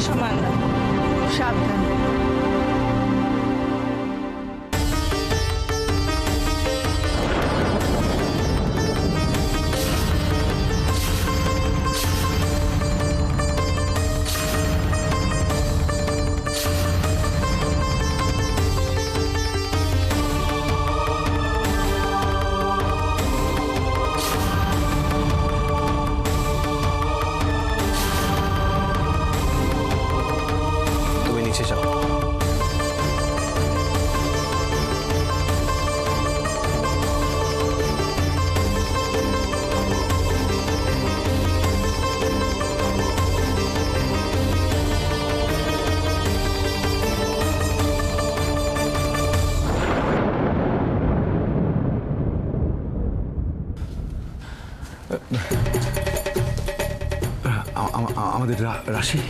এসো মান্না, সাবধান। আমাদের রাশি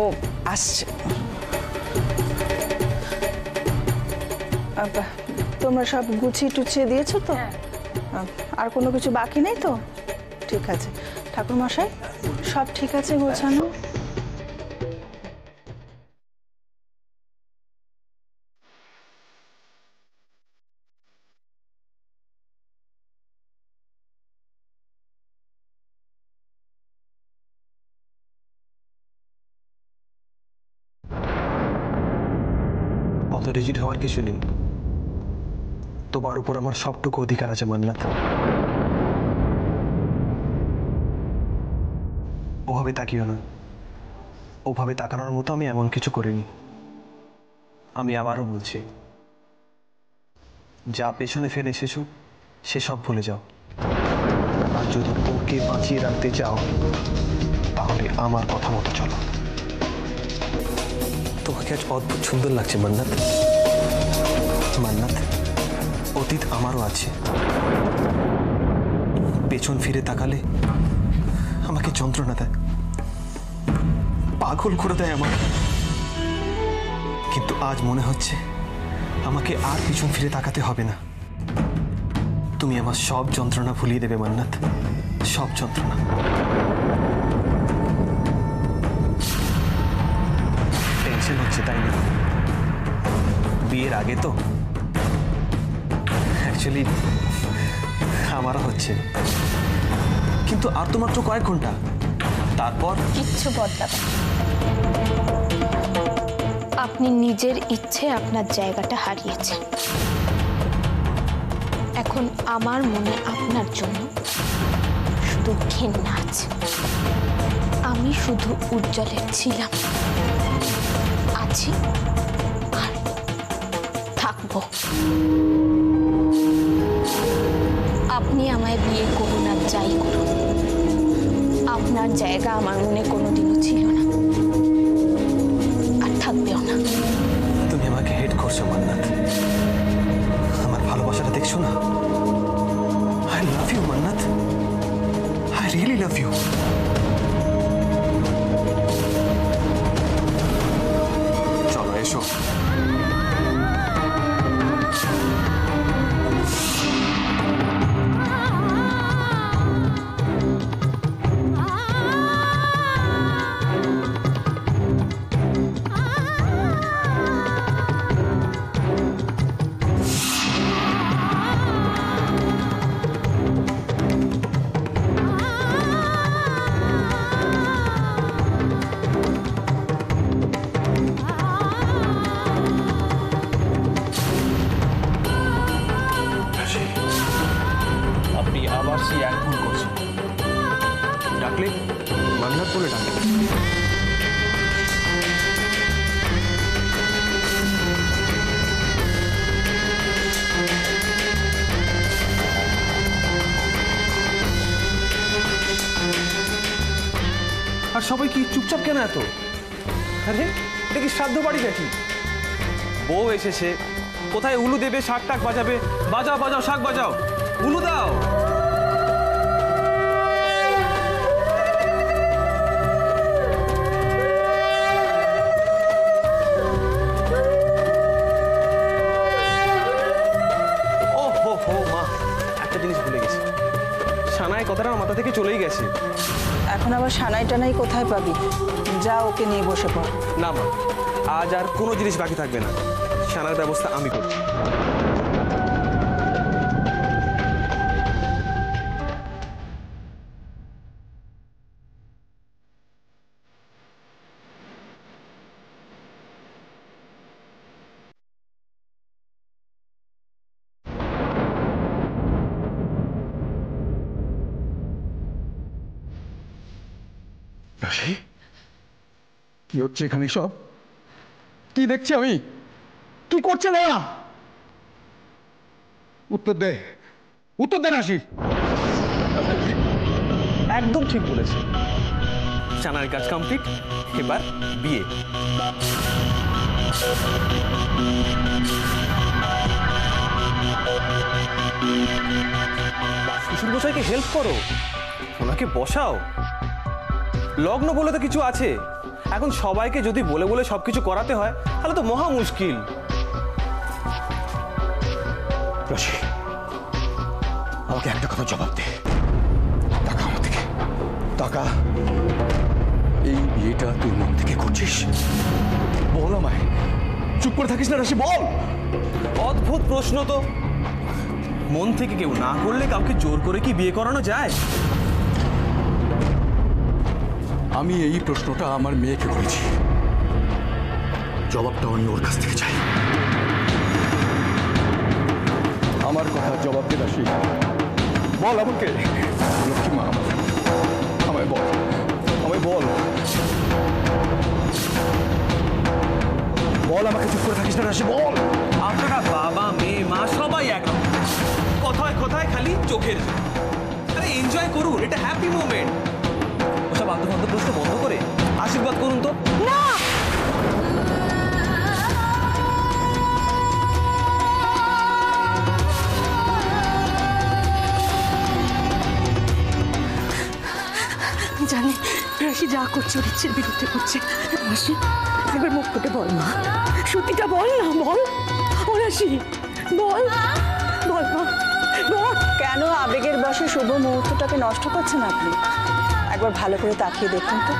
ও আসছে। তোমরা সব গুছিয়ে টুছিয়ে দিয়েছো তো? আর কোনো কিছু বাকি নেই তো? ঠিক আছে ঠাকুর মশাই, সব ঠিক আছে গোছানো? অত রিজিড হওয়ার কিছু নেই, তোমার উপর আমার সবটুকু অধিকার আছে মান্নাত। ওভাবে তাকিও না, ওভাবে তাকানোর মতো আমি এমন কিছু করিনি। আমি আবারও বলছি, যা পেছনে ফেলে এসেছো সেসব ভুলে যাও, আর যদি ওকে বাঁচিয়ে রাখতে চাও তাহলে আমার কথা মতো চলো। তোমাকে আজ অদ্ভুত সুন্দর লাগছে মান্নাত। মান্নাত, অতীত আমারও আছে, পেছন ফিরে তাকালে আমাকে যন্ত্রণা দেয়, পাগল করে দেয় আমার। কিন্তু আজ মনে হচ্ছে আমাকে আর পিছন ফিরে তাকাতে হবে না। তুমি আমার সব যন্ত্রণা ভুলিয়ে দেবে মান্নাত, সব যন্ত্রণা। টেনশন হচ্ছে তাই না? বিয়ের আগে তো অ্যাকচুয়ালি আমারও হচ্ছে, কিন্তু আর তো মাত্র কয়েক ঘন্টা, তারপর কিচ্ছু বদলাবে। আপনি নিজের ইচ্ছে আপনার জায়গাটা হারিয়েছেন। এখন আমার মনে আপনার জন্য শুধু ঘেন্না আছে। আমি শুধু উজ্জ্বলের ছিলাম, আছি আর থাকবো। আপনি আমায় বিয়ে করুন আর যাই করুন, আপনার জায়গা আমার মনে কোনোদিনও ছিল না, আর থাকবেও না। তুমি আমাকে হেট করছো মান্নাত, আমার ভালোবাসাটা দেখছো না? I love you Mannat, I really love you. চলো এসো। ডাকলে মান্নাত বলে ডাকলে। আর সবাই কি চুপচাপ কেন এত? আরে এটা কি শ্রাদ্ধ বাড়ি নাকি? বউ এসেছে, কোথায় উলু দেবে, শাক টাক বাজাবে। বাজাও বাজাও, শাক বাজাও, উলু দাও। কথাটা আমার মাথা থেকে চলেই গেছে। এখন আবার সানাই টানাই কোথায় পাবি? যা ওকে নিয়ে বসে পড়। না মা, আজ আর কোনো জিনিস বাকি থাকবে না, সানার ব্যবস্থা আমি করছি। রাশি, কি হচ্ছে এখানে সব? কি দেখছি আমি? কি করছে না? উত্তর দে, উত্তর দে রাশি। একদম ঠিক বলেছে, সানার কাজ কমপ্লিট, এবার বিয়ে। শ্বশুর মশাইকে হেল্প করো, ওনাকে বসাও। লগ্ন বলে তো কিছু আছে, এখন সবাইকে যদি বলে বলে সবকিছু করাতে হয় তাহলে তো মহা মুশকিল। রাশি, আমাকে একটা কথা জবাব দে। টাকা আমার থেকে টাকা, এই বিয়েটা তুই মন থেকে করছিস? বল আমায়, চুপ করে থাকিস না রাশি, বল। অদ্ভুত প্রশ্ন তো, মন থেকে কেউ না করলে কাউকে জোর করে কি বিয়ে করানো যায়? আমি এই প্রশ্নটা আমার মেয়েকে করেছি, জবাবটা আমি ওর কাছ থেকে চাই। আমার কথা জবাব দে রাশি, বল আমাকে। লক্ষ্মী মা আমার, আমায় বল, আমায় বল, বল আমাকে। চুপ করে থাকিস না রাশি, বল। আপনারা বাবা মেয়ে মা সবাই একরকম, কথায় কথায় খালি চোখের জল। আরে এনজয় করুন, এটা হ্যাপি মোমেন্ট। ওসব আন্তঃ প্রশ্ন বন্ধ করে আশীর্বাদ করুন তো। না, জানি রাশি যা করছে ওর ইচ্ছের বিরুদ্ধে করছে। রাশি, একবার মুখ ফুটে বল মা, সত্যিটা বল না, বল। ও রাশি, বল, বল মা, বল। কেন আবেগের বশে শুভ মুহূর্তটাকে নষ্ট করছেন আপনি? একবার ভালো করে তাকিয়ে দেখুন তো।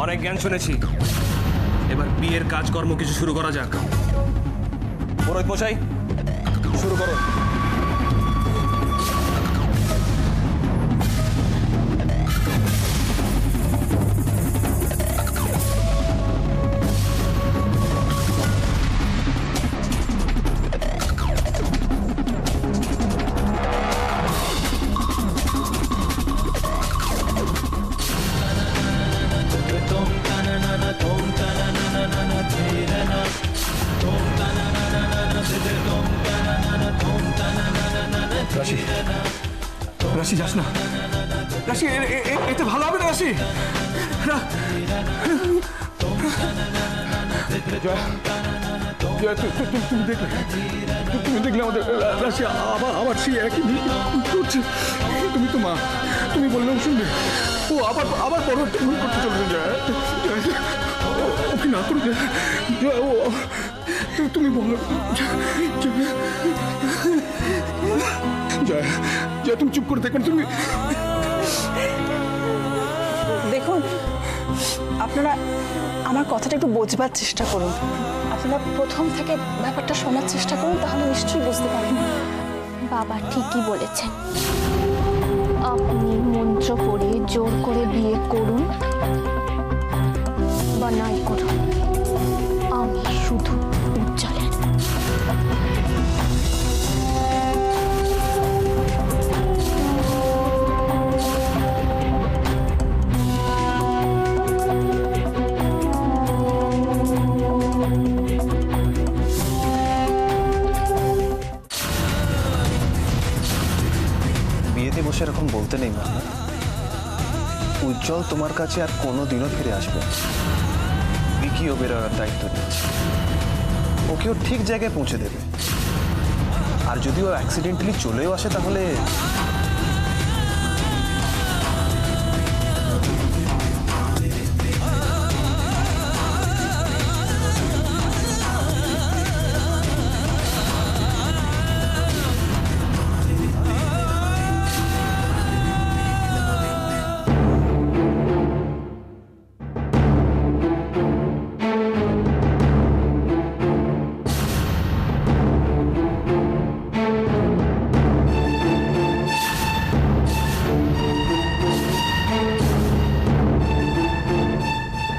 অনেক জ্ঞান শুনেছি, এবার বিয়ের কাজকর্ম কিছু শুরু করা যাক। পুরোহিত মশাই, শুরু করো। রাশি, রাশি যাস না রাশি, এতে ভালো হবে না রাশি। তুমি দেখলে আমাদের রাশি আবার সেই একই করছে। তুমি তো মা, তুমি বললেও শুনবে। ও আবার বড় একটা ভুল করতে চলবে। ওকে না করবে, তুমি বলো। জয়, জয় তুমি চুপ করে দেখবেন। তুমি দেখুন, আপনারা আমার কথাটা একটু বোঝবার চেষ্টা করুন। আপনারা প্রথম থেকে ব্যাপারটা শোনার চেষ্টা করুন, তাহলে নিশ্চয়ই বুঝতে পারবেন। বাবা ঠিকই বলেছেন, আপনি মন্ত্র পড়ে জোর করে বিয়ে করুন বা নাই করুন, আমি শুধু উজ্জ্বলের। বিয়েতে বসে এরকম বলতে নেই মা। উজ্জ্বল তোমার কাছে আর কোনোদিনও ফিরে আসবে না। বিকিও বেরোনোর দায়িত্ব নিচ্ছে, ওকেও ঠিক জায়গায় পৌঁছে দেবে। আর যদি ও অ্যাক্সিডেন্টালি চলেও আসে তাহলে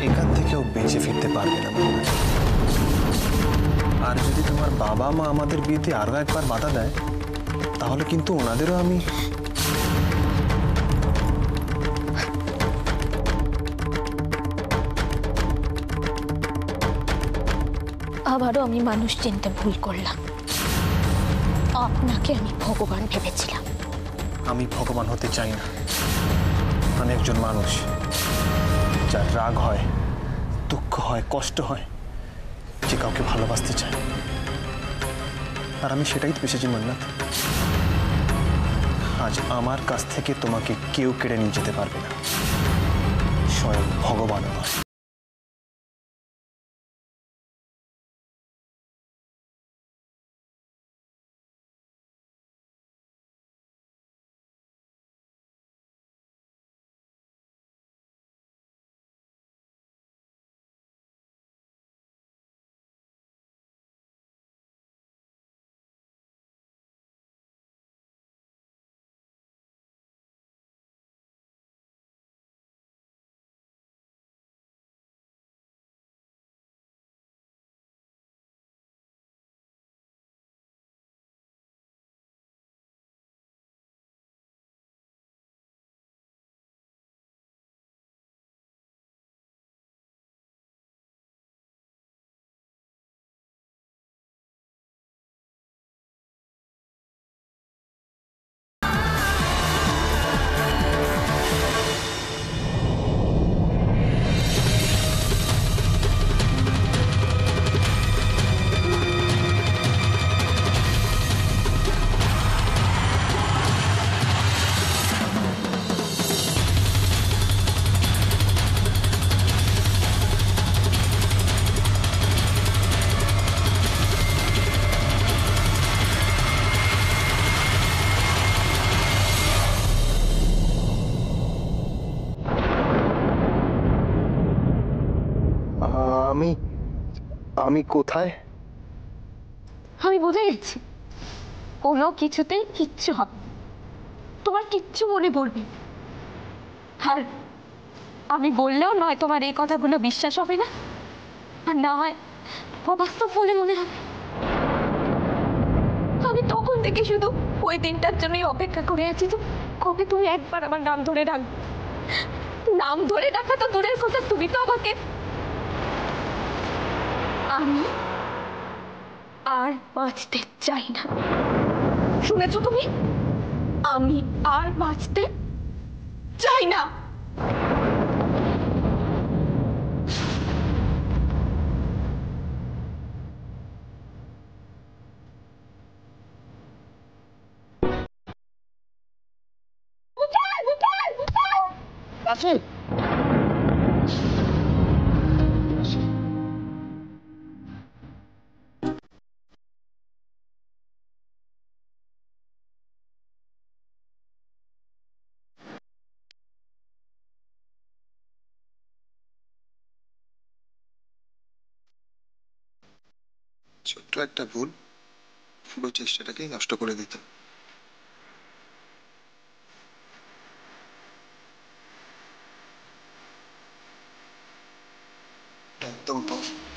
এখান থেকেও বেঁচে ফিরতে পারবে না। আর যদি তোমার বাবা মা আমাদের বিয়েতে আরো একবার বাধা দেয় তাহলে কিন্তু ওনাদেরও আমি আবারও আমি মানুষ চিনতে ভুল করলাম। আপনাকে আমি ভগবান ভেবেছিলাম। আমি ভগবান হতে চাই না। আমি একজন মানুষ, যার রাগ হয়, দুঃখ হয়, কষ্ট হয়, যে কাউকে ভালোবাসতে চায়। আর আমি সেটাই তো পেয়েছি মান্নাত। আজ আমার কাছ থেকে তোমাকে কেউ কেড়ে নিয়ে যেতে পারবে না, স্বয়ং ভগবান আমার। আমি কোথায়? আমি বুঝে গেছি কোনো কিছুতেই কিচ্ছু হবে, তোমার কিচ্ছু মনে পড়বে। আর আমি বললেও নয় তোমার এই কথাগুলো বিশ্বাস হবে না, আর না হয় অবাস্তব বলে মনে হবে। আমি তখন থেকে শুধু ওই দিনটার জন্যই অপেক্ষা করে আছি, তো কবে তুমি একবার আমার নাম ধরে ডাকবে। নাম ধরে ডাকা তো দূরের কথা, তুমি তো আমাকে। আমি আর বাঁচতে চাই না, শুনেছো তুমি? আমি আর বাঁচতে চাই না। ছোট্ট একটা ভুল পুরো চেষ্টাটাকেই নষ্ট করে দিত। একদম পারফেক্ট।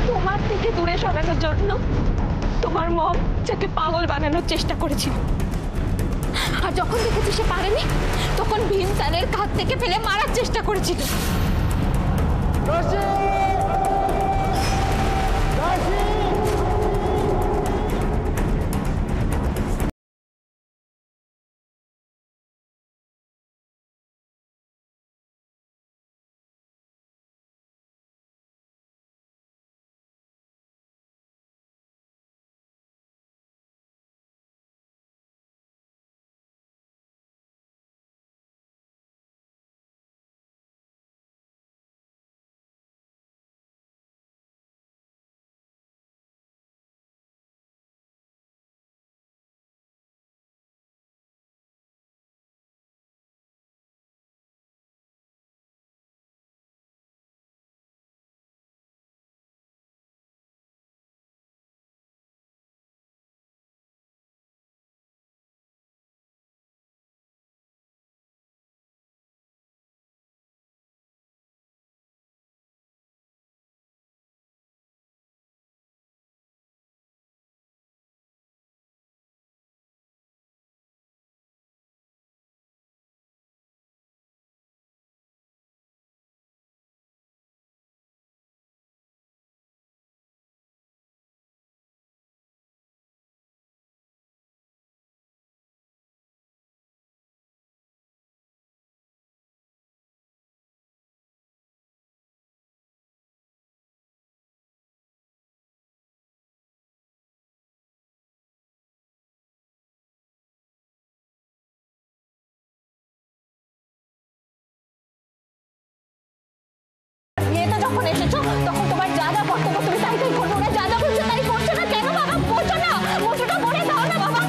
তোমার থেকে দূরে সরানোর জন্য তোমার মম যাকে পাগল বানানোর চেষ্টা করেছিল, আর যখন দেখেছি সে পারেনি তখন ভীম স্যারের কাছ থেকে ফেলে মারার চেষ্টা করেছিল। যখন এসেছো তখন তোমার যা যা কর্তব্য তুমি তাই তাই করবে, ওরা যা যা বলছে তাই করছো না কেন বাবা? করছো না, মোটরটা বলে দাও না বাবা।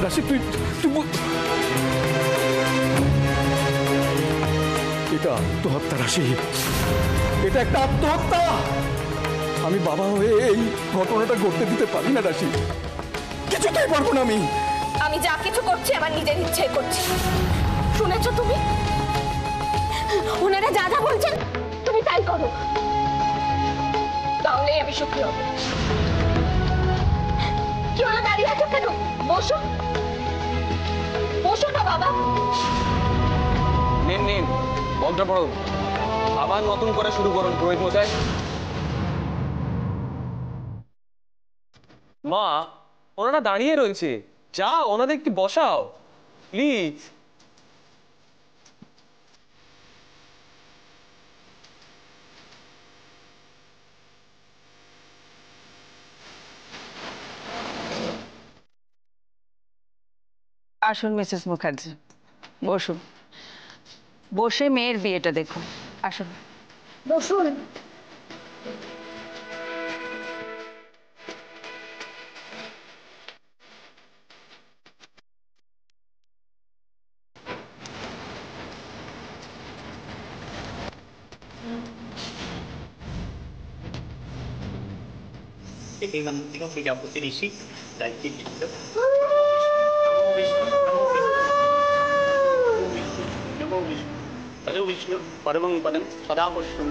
রাশি তুই এটা আত্মহত্যা রাশি, এটা একটা আত্মহত্যা। আমি বাবা হয়ে এই ঘটনাটা ঘটতে দিতে পারি না রাশি, কিছুতেই পারবো না আমি। আমি যা কিছু করছি আমার নিজের ইচ্ছে করছি, শুনেছো তুমি? ওনারা যা যা বলছেন তুমি তাই করো, তাহলে আমি সুখী হব। কি হলো, দাঁড়িয়ে আছো কেন? বসো, বসো না বাবা। নিন নিন মন্ত্র পড়ুন, আবার নতুন করে শুরু করুন পুরোহিত মশাই। মা, ওনারা দাঁড়িয়ে রয়েছে, যা ওনাদের একটু বসাও প্লিজ। আসুন মিসেস মুখার্জি, বসুন। বসে মেয়ের বিয়েটা দেখুন। আসুন বসুন। विष्णु परमं पदं सदा पुष्टं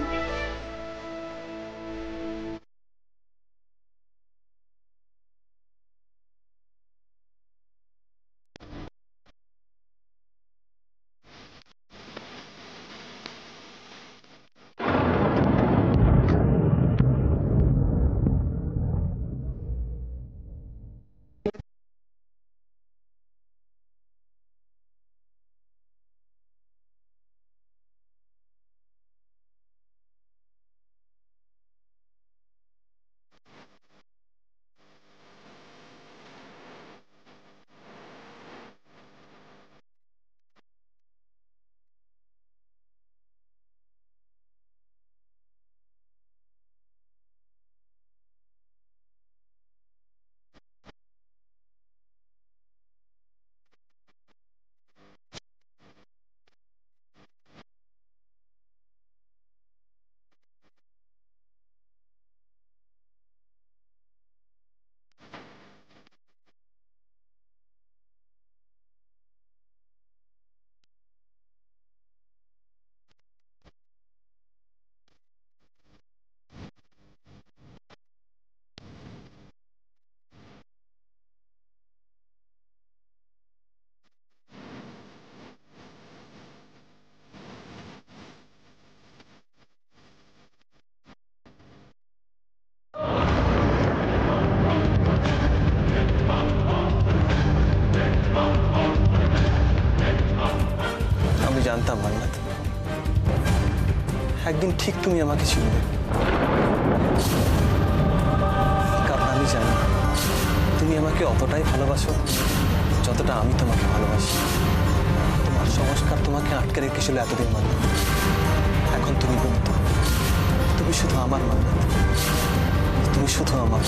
আমি জানতাম মান্নাত, একদিন ঠিক তুমি আমাকে চিনবে, কারণ আমি জানি তুমি আমাকে অতটাই ভালোবাসো যতটা আমি তোমাকে ভালোবাসি। তোমার সংস্কার তোমাকে আটকে রেখেছিল এতদিন মান্নাত, এখন তুমি মুক্ত। তুমি শুধু আমার মান্নাত, তুমি শুধু আমার।